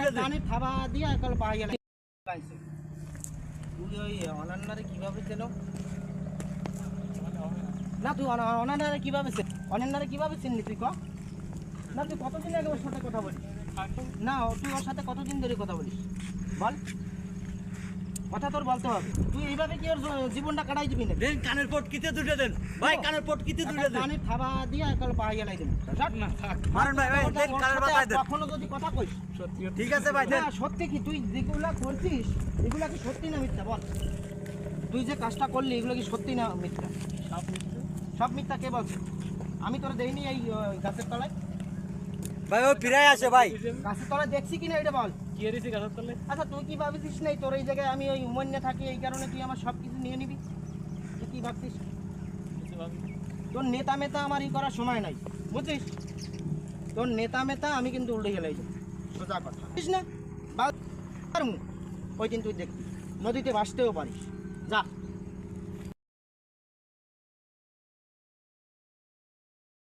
দুইটা দে পানি থাবা দিয়া একল পাই গেল তুই ওই অনন্যারে কিভাবে চেন না তুই অনন্যারে কিভাবে চিনলি তুই ক না তুই কতদিন আগে ওর সাথে কথা বলিস না তুই ওর সাথে কতদিন ধরে কথা বলিস বল কথা তোর বলতে হবে তুই এইভাবে কি ওর জীবনটা কাটাই দিবি না দেন কানের পট কিতে দুইটা দেন ভাই কানের পট কিতে দুইটা দেন পানি থাবা দিয়া একল পাই গেলাই দিন না থাক মারুন ভাই দেন কানের বাতায় দেন কখনো যদি কথা কইস ঠিক আছে ভাই দেন না সত্যি কি তুই যেগুলা করছিস এগুলা কি সত্যি না মিথ্যা বল তুই যে কাজটা করলি এগুলো কি সত্যি না মিথ্যা সব মিথ্যা কে বলছে আমি তোরা দেইনি এই গাছের তলায় ভাই ও ফিরাই আসে ভাই গাছের তলায় দেখছি কিনা এটা বল কি এসেছি গাছের তলে আচ্ছা তুই কি ভাবছিস নাই তোর এই জায়গায় আমি ওই উমন্যা থাকি এই কারণে তুই আমার সব কিছু নিয়ে নিবি তুই কি ভাবছিস কিছু ভাবি তোর নেতা মেতা আমার ই করার সময় নাই বুঝছিস তোর নেতা মেতা আমি কিন্তু উল্টে গেলে সোজা কথা বুঝিস না ওই দিন তুই দেখবি নদীতে ভাসতেও পারিস যা